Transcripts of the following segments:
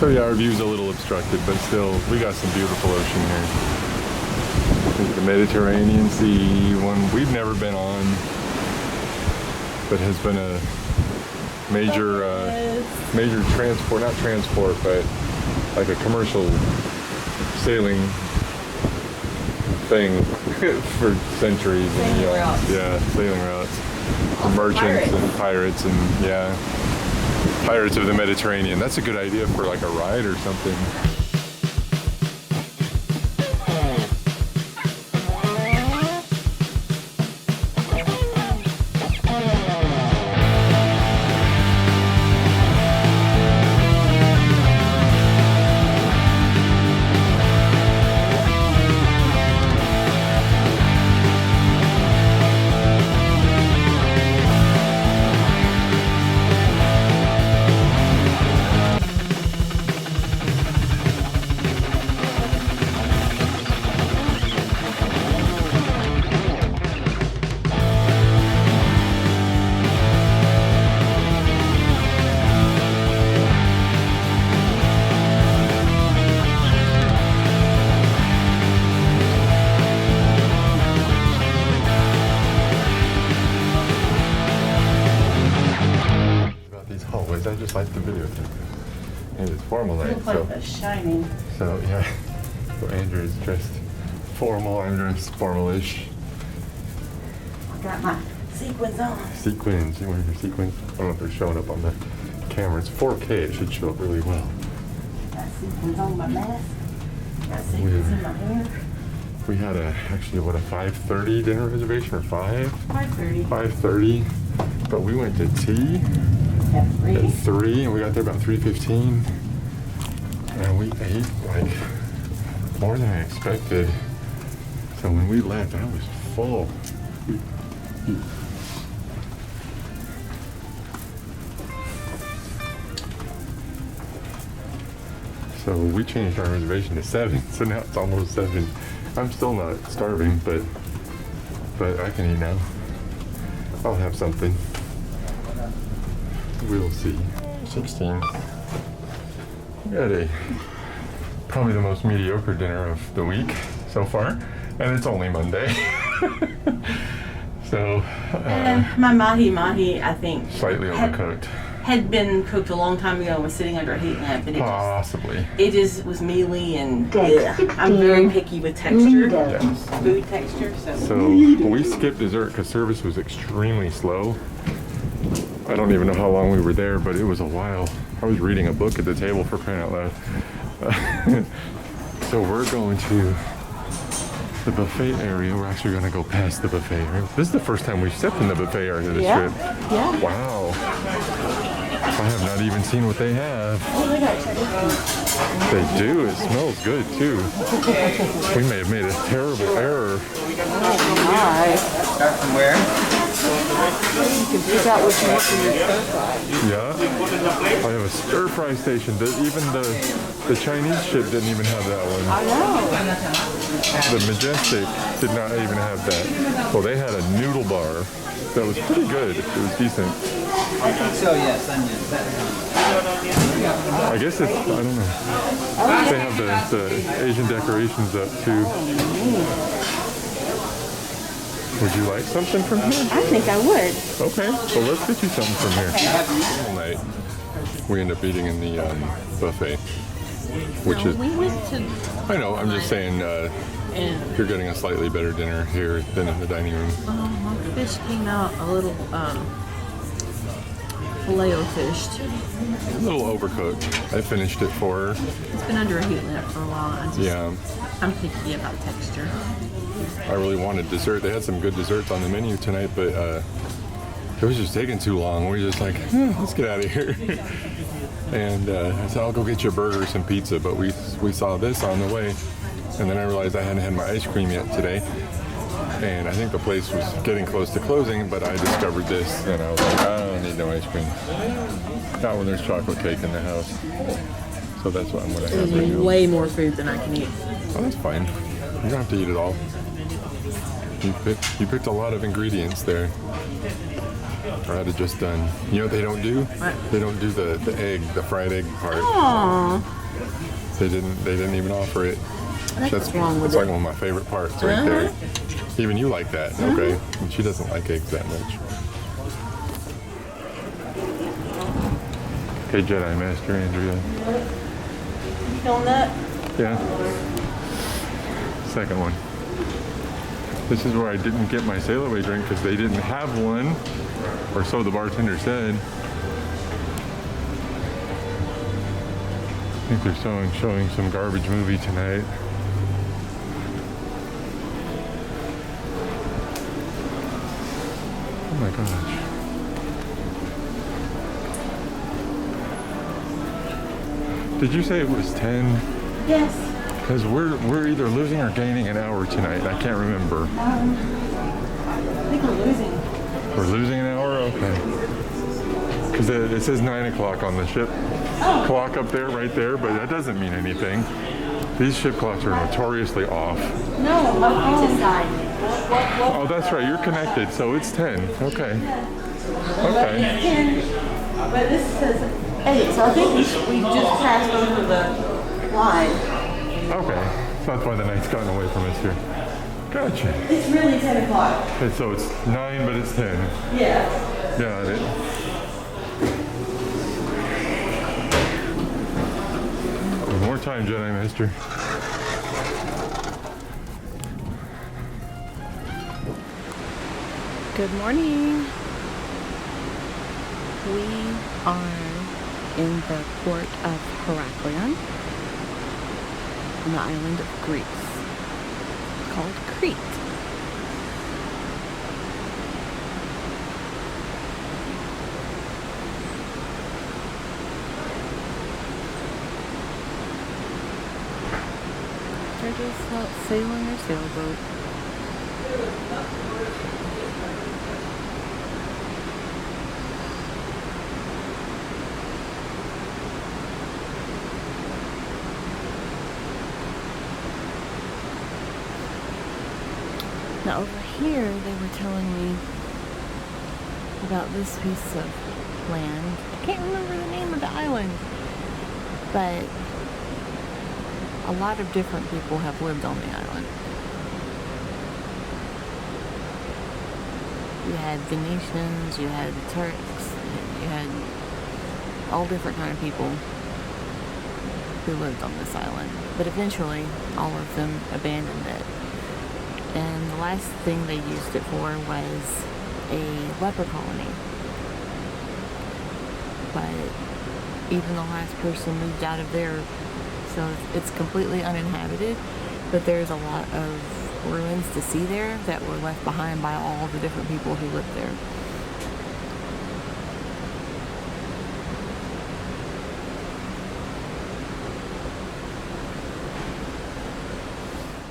So yeah, our view's a little obstructed, but still, we got some beautiful ocean here. There's the Mediterranean Sea, one we've never been on, but has been a major, major transport, not transport, but like a commercial sailing thing for centuries and eons. Yeah, sailing routes. For merchants and pirates and yeah. Pirates of the Mediterranean. That's a good idea for like a ride or something. I just like the video. And it's formal night, so shining. So yeah. So Andrew is dressed formal. I'm dressed formalish. Got my sequins on. Sequins. You want your sequins? I don't know if they're showing up on the camera. It's 4K. It should show up really well. Got sequins on my mask. Got sequins in my hair. We had actually a 5:30 dinner reservation or 5:30. 5:30. 5:30. But we went to tea. At 3, and we got there about 3:15, and we ate like more than I expected. So when we left, I was full. So we changed our reservation to 7, so now it's almost 7. I'm still not starving, but I can eat now. I'll have something. We'll see. 16. We had probably the most mediocre dinner of the week so far, and it's only Monday. So my mahi, I think, slightly overcooked. Had been cooked a long time ago and was sitting under a heat lamp, but it just was mealy and I'm very picky with texture, food texture. So we skipped dessert because service was extremely slow. I don't even know how long we were there, but it was a while. I was reading a book at the table, for crying out loud. So we're going to the buffet area. We're actually going to go past the buffet area. This is the first time we've stepped in the buffet area this trip. Yeah. Wow. I have not even seen what they have. Oh, they got Chinese. They do. It smells good, too. We may have made a terrible error. Oh, my. Start from where? You can pick out what you want from your stir fry. Yeah? I have a stir fry station. Even the Chinese ship didn't even have that one. I know. The Majestic did not even have that. Well, they had a noodle bar that was pretty good. It was decent. I think so, yes. I guess it's, I don't know. They have the Asian decorations up too. Would you like something from here? I think I would. Okay, so let's get you something from here. All night, we end up eating in the buffet, which is... We went to... I know, I'm just saying you're getting a slightly better dinner here than in the dining room. My fish came out a little filet-o-fished. A little overcooked. I finished it for her. It's been under a heat lamp for a while. I'm picky about texture. I really wanted dessert. They had some good desserts on the menu tonight, but it was just taking too long. We were just like, let's get out of here. And I said, I'll go get you a burger or some pizza, but we saw this on the way. And then I realized I hadn't had my ice cream yet today. And I think the place was getting close to closing, but I discovered this, and I was like, I don't need no ice cream. Not when there's chocolate cake in the house. So that's what I'm going to have right now. Way more food than I can eat. Oh, that's fine. You don't have to eat it all. You picked a lot of ingredients there. or I'd have just done. You know what they don't do? What? They don't do the fried egg part. Aww. They didn't even offer it. What's wrong with That's like it? one of my favorite parts right there. Even you like that, okay? And she doesn't like eggs that much. Okay, Jedi Master Andrea. You feeling that? Yeah. Second one. This is where I didn't get my sail away drink because they didn't have one, or so the bartender said. I think they're showing some garbage movie tonight. Oh my gosh. Did you say it was 10? Yes. Because we're either losing or gaining an hour tonight. I can't remember. I think we're losing. We're losing an hour? Okay. Because it says 9 o'clock on the ship clock up there, right there, but that doesn't mean anything. These ship clocks are notoriously off. No, Oh, that's right. You're connected, so it's 10. Okay. Okay. 10, but this says 8, so I think we just passed over the line. Okay. So that's why the night's gotten away from us here. Gotcha. It's really 10 o'clock. Okay, so it's 9, but it's 10. Yeah. Got it. One more time, Jedi Master. Good morning. We are in the port of Heraklion on the island of Greece called Crete. They're just out sailing their sailboat. Now over here, they were telling me about this piece of land. I can't remember the name of the island, but a lot of different people have lived on the island. You had Venetians, you had Turks, you had all different kind of people who lived on this island. But eventually, all of them abandoned it. And the last thing they used it for was a leper colony. But even the last person moved out of there, so it's completely uninhabited. But there's a lot of ruins to see there that were left behind by all the different people who lived there.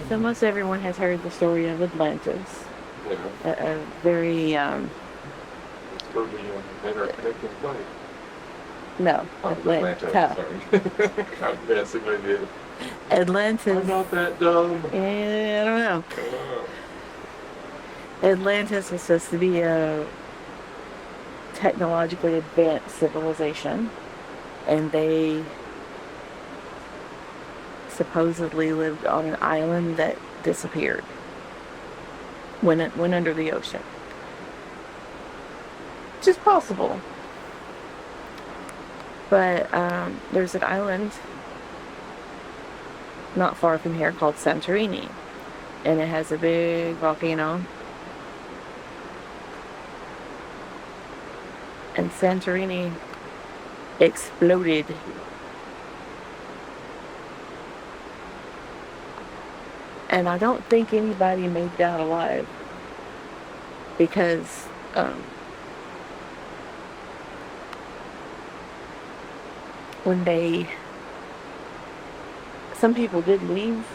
So most everyone has heard the story of Atlantis. A very, no, Atlanta. I'm guessing I did. Atlantis. I'm not that dumb. I don't know. Atlantis was supposed to be a technologically advanced civilization, and they supposedly lived on an island that disappeared when it went under the ocean. Which is possible. But there's an island not far from here called Santorini, and it has a big volcano. And Santorini exploded. And I don't think anybody made it out alive, because some people did leave,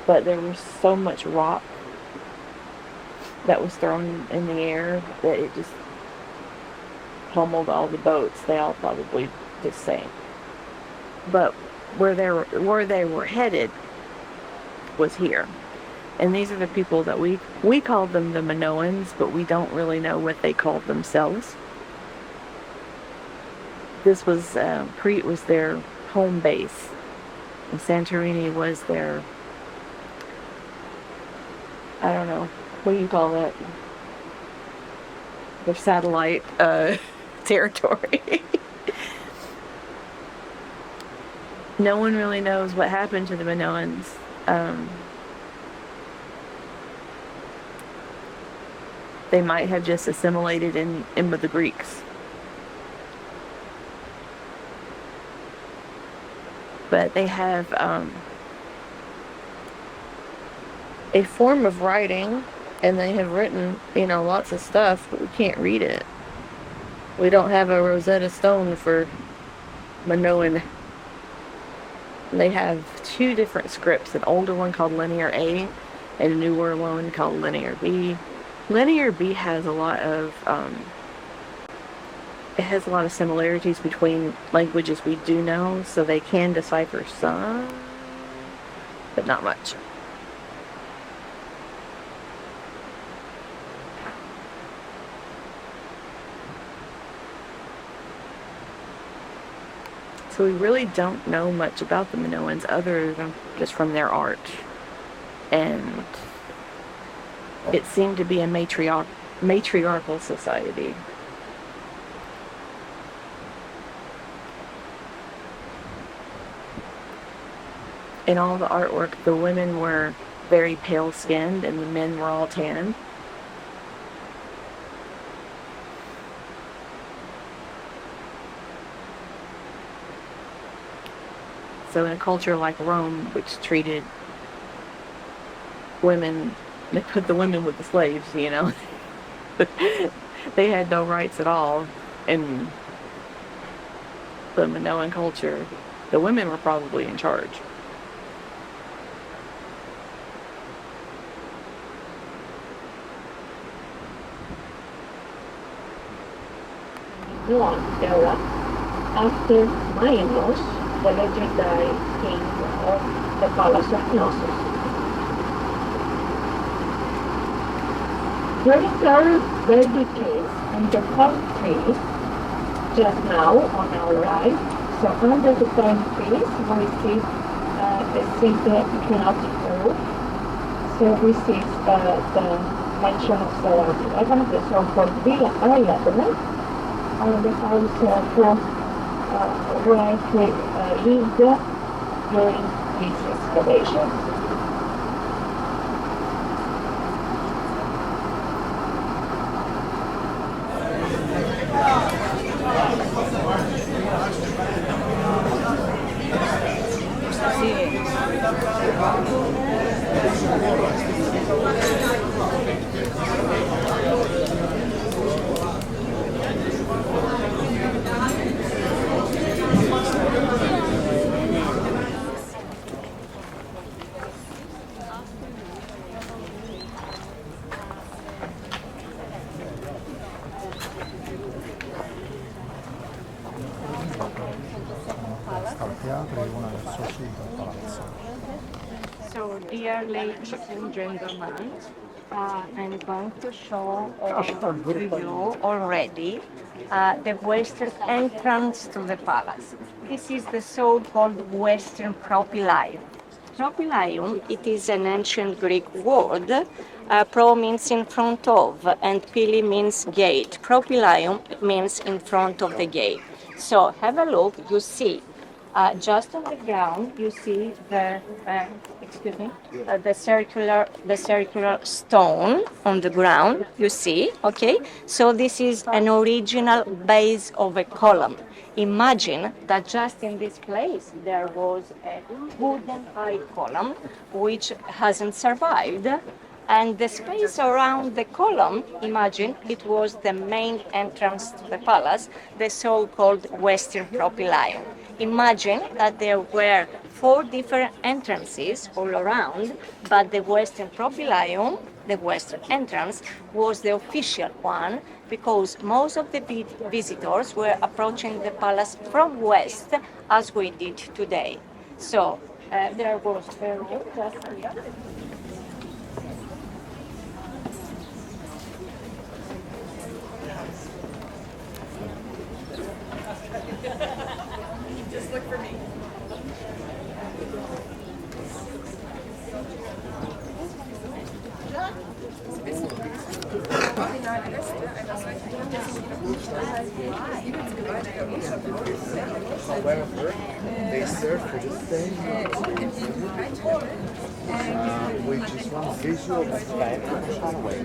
but there was so much rock that was thrown in the air that it just pummeled all the boats. They all probably just sank. But where they were headed was here. And these are the people that we called them the Minoans, but we don't really know what they called themselves. This was, Crete was their home base, and Santorini was their, I don't know, what do you call that? Their satellite territory. No one really knows what happened to the Minoans. They might have just assimilated in with the Greeks. But they have a form of writing, and they have written, lots of stuff, but we can't read it. We don't have a Rosetta Stone for Minoan. They have two different scripts, an older one called Linear A and a newer one called Linear B. Linear B has a lot of similarities between languages we do know, so they can decipher some, but not much. So we really don't know much about the Minoans other than just from their art. And it seemed to be a matriarchal society. In all the artwork, the women were very pale-skinned and the men were all tanned. So in a culture like Rome, which treated women, they put the women with the slaves, They had no rights at all in the Minoan culture. The women were probably in charge. Era, after Minoans, the legendary king of the Palace of Knossos. During our birthday case and the palm tree, just now on our right, so under the palm trees we see the simple canopy roof. So this is the mansion of Sarajevo, the so-called Villa Ariadne, and the house where he lived during these excavations. So, dear ladies and gentlemen, I'm going to show to you already the western entrance to the palace. This is the so-called western propylaeon. Propylaeon, it is an ancient Greek word. Pro means in front of, and pili means gate. Propylaeon means in front of the gate. So have a look, you see. Just on the ground, you see the circular stone on the ground. You see, okay. So this is an original base of a column. Imagine that just in this place there was a wooden high column which hasn't survived. And the space around the column, imagine, it was the main entrance to the palace, the so-called western propylaeon. Imagine that there were 4 different entrances all around, but the western propylaeon, the western entrance, was the official one because most of the visitors were approaching the palace from west, as we did today. So there was just here. They serve for the same which is one visual aspect of Hawaii.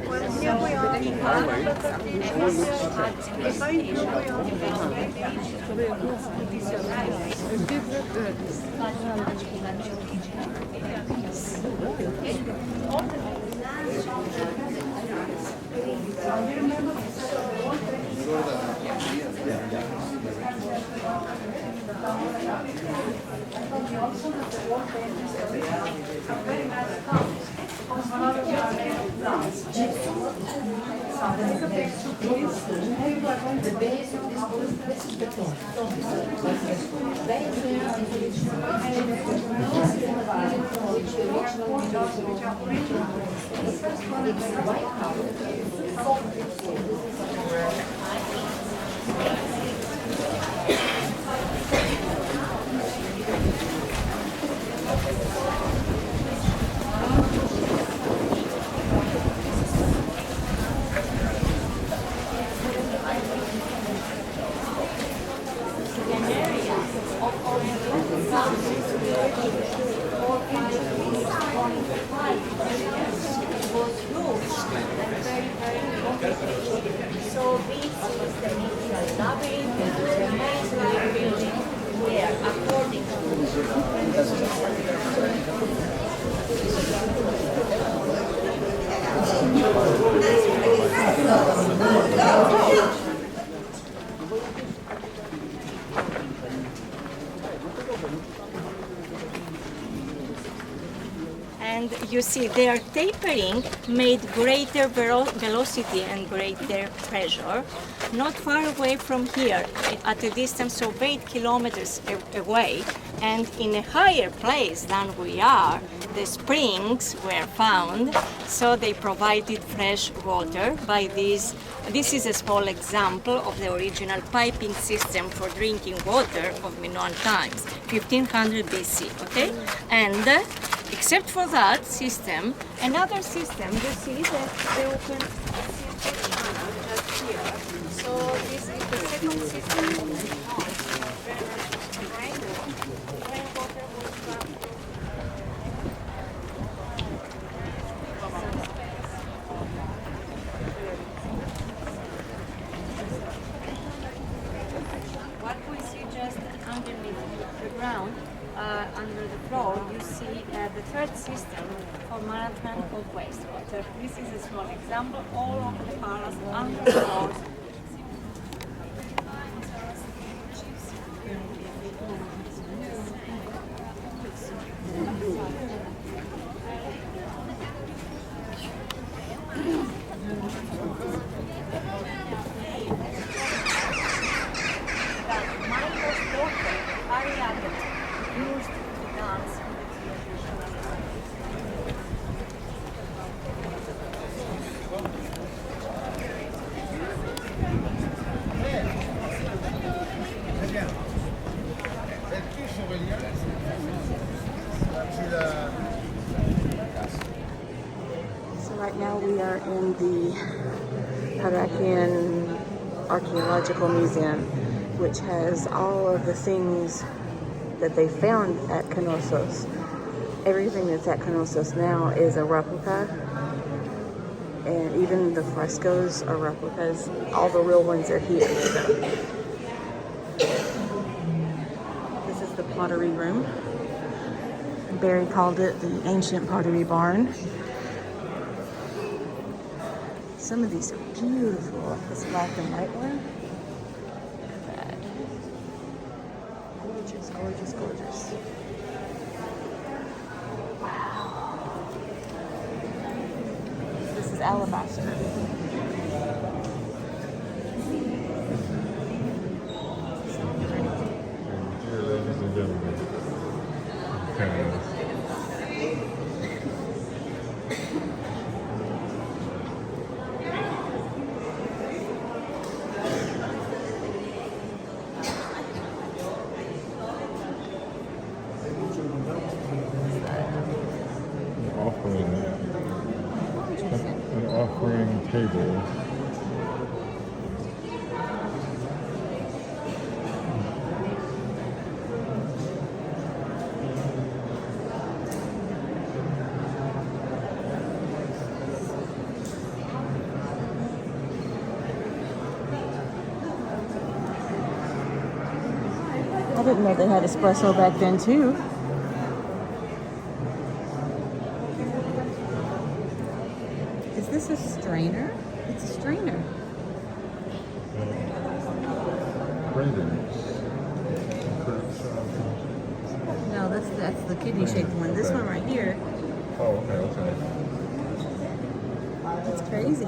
So this is the initial labyrinth, the main line building, where according and you see their tapering made greater velocity and greater pressure. Not far away from here, at a distance of 8 kilometers away, and in a higher place than we are, the springs were found, so they provided fresh water by this. This is a small example of the original piping system for drinking water of Minoan times, 1500 BC, okay? And except for that system, another system, you see that they open just here. So this is the second system of the rainwater was trapped. What we see just underneath the ground, under the floor, you see the third system for management of wastewater. This is a small example. All of the palace under the floor. So right now we are in the Harakian Archaeological Museum, which has all of the things that they found at Knossos. Everything that's at Knossos now is a replica, and even the frescoes are replicas. All the real ones are here. So. This is the pottery room. Barry called it the ancient pottery barn. Some of these are beautiful, like this black and white one. Look at that. Gorgeous, gorgeous, gorgeous. Wow. This is alabaster. Here, ladies and gentlemen. An offering table. didn't know they had espresso back then too. Is this a strainer? It's a strainer. No, that's the kidney shaped one. This one right here. Oh, okay. That's crazy.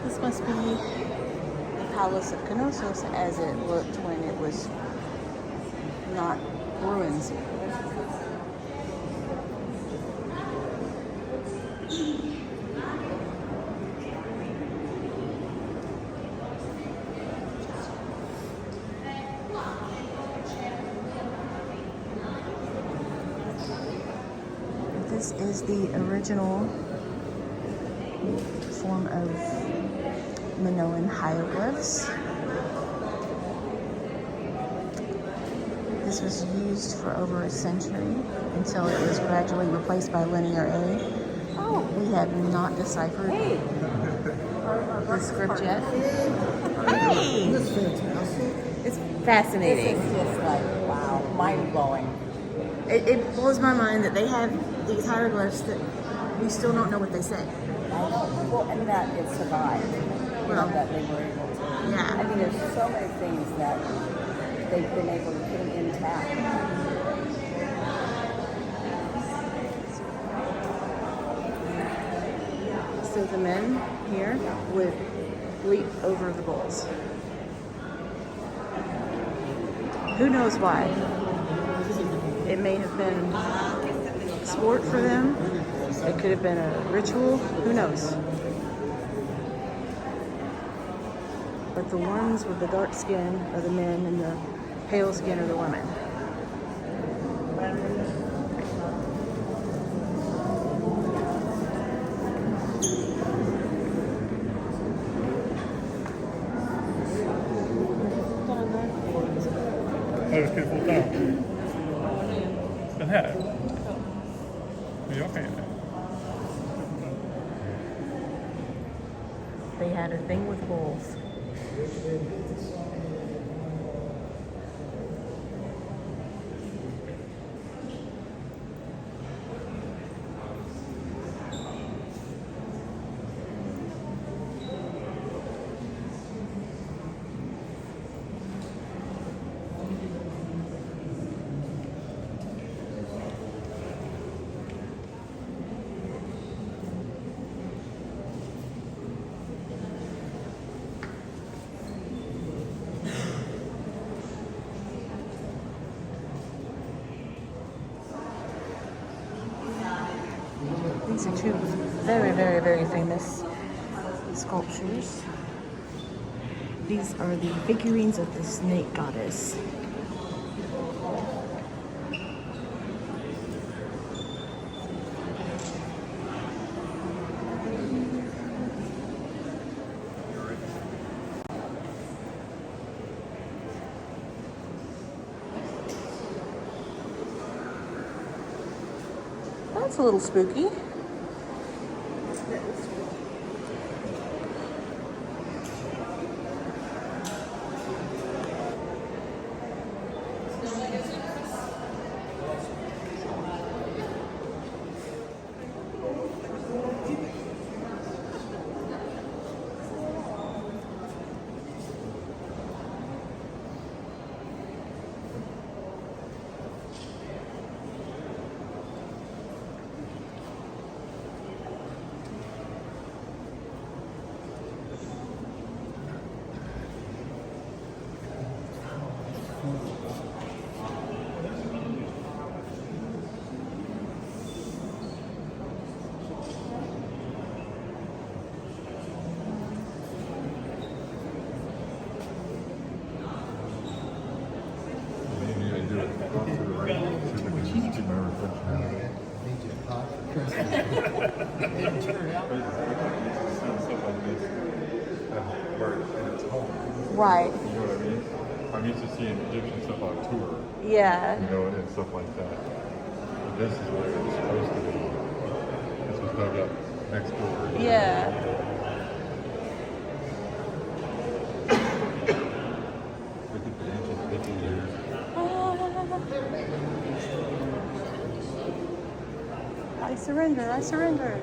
This must be the Palace of Knossos as it looked when it was not ruins. This is the original form of Minoan hieroglyphs. This was used for over a century until it was gradually replaced by Linear A. Oh, we have not deciphered the script yet. Hey! This is fantastic. It's fascinating. It's just like, wow, mind-blowing. It blows my mind that they have these hieroglyphs that we still don't know what they say. I know. Well, and that it survived. Well, That they were able to. yeah. I mean, there's so many things that they've been able to put them intact. So the men here would leap over the bulls. Who knows why? It may have been sport for them. It could have been a ritual. Who knows? But the ones with the dark skin are the men and the pale skin are the women. Vad ska du fota? Den här? Men jag kan ju det. They had a thing with bulls. These are two very, very, very famous sculptures. These are the figurines of the snake goddess. That's a little spooky. Right. You know what I mean? I'm used to seeing Egyptian stuff on tour, Yeah. you know, and stuff like that. But this is what it was supposed to be. This was dug up next door. Yeah. surrender, I surrender.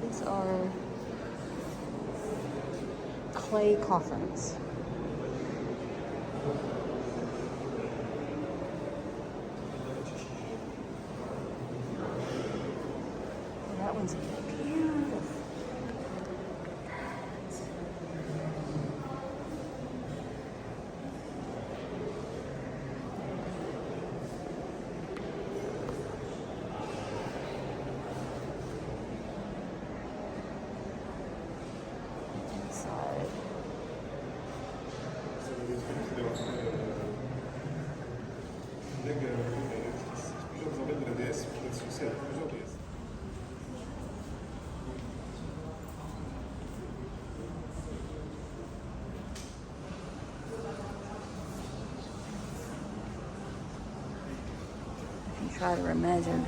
These are clay coffins. That one's beautiful. Inside. I can try to imagine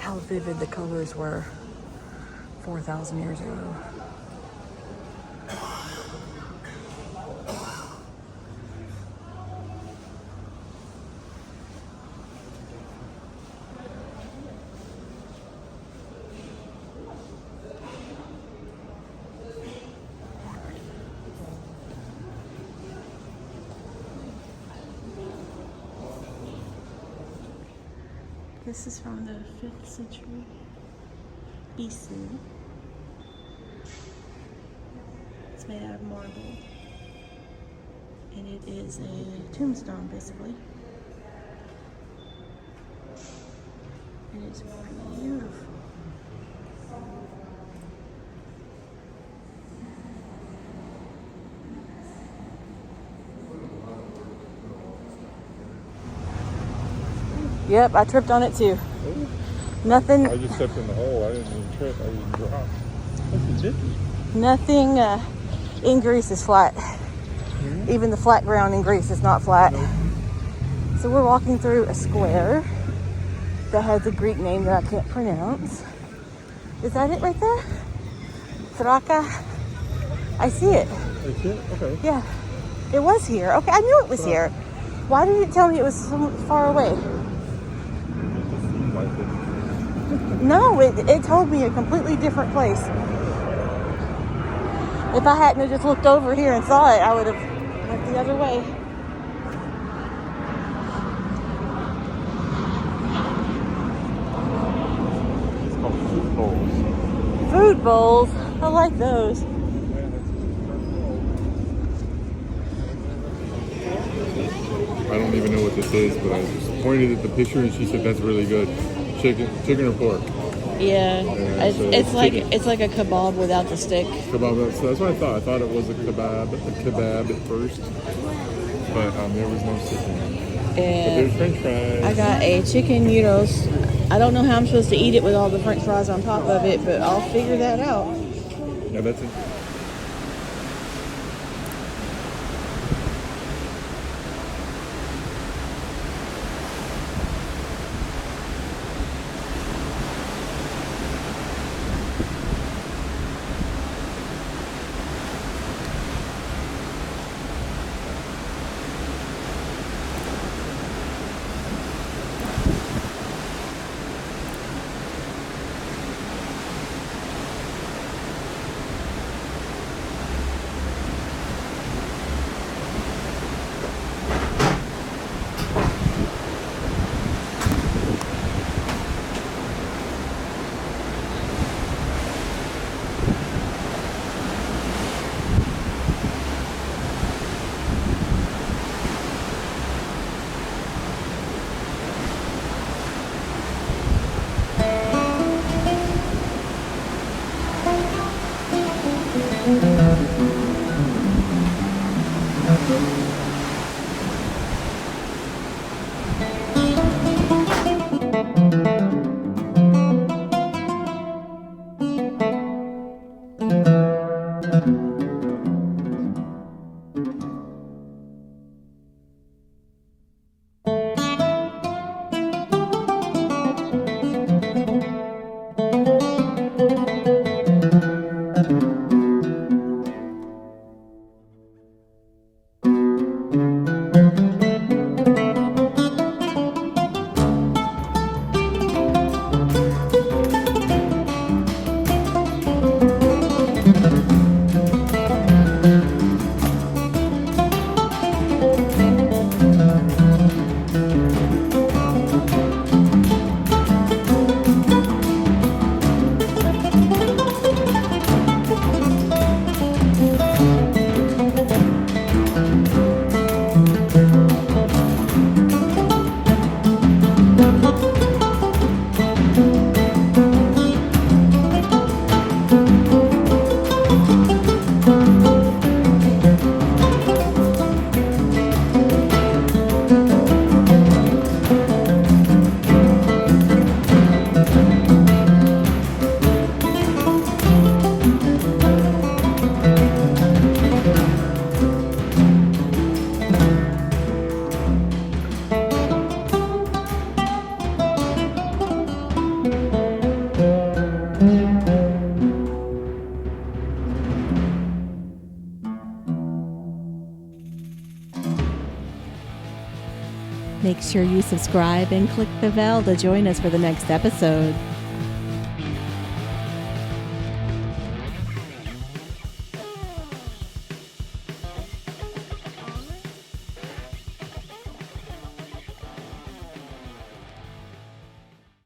how vivid the colors were 4,000 years ago. This is from the 5th century BC. It's made out of marble. And it is a tombstone, basically. And it's beautiful. Yep, I tripped on it too. Nothing. I just stepped in the hole. I didn't even trip. I didn't drop. That's ridiculous. Nothing in Greece is flat. Even the flat ground in Greece is not flat. So we're walking through a square that has a Greek name that I can't pronounce. Is that it right there? Thraka? I see it. That's it? Okay. Yeah. It was here. Okay, I knew it was here. Why did it tell me it was so far away? No, it told me a completely different place. If I hadn't have just looked over here and saw it, I would have went the other way. It's called food bowls. Food bowls. I like those. I don't even know what this is, but I just pointed at the picture and she said that's really good. Chicken or pork? Yeah, So it's like chicken. it's like a kebab without the stick. Kebab. So that's what I thought. I thought it was a kebab at first, but there was no chicken. But there's And French fries. I got a chicken gyros. I don't know how I'm supposed to eat it with all the French fries on top of it, but I'll figure that out. Yeah, that's it. Make sure you subscribe and click the bell to join us for the next episode.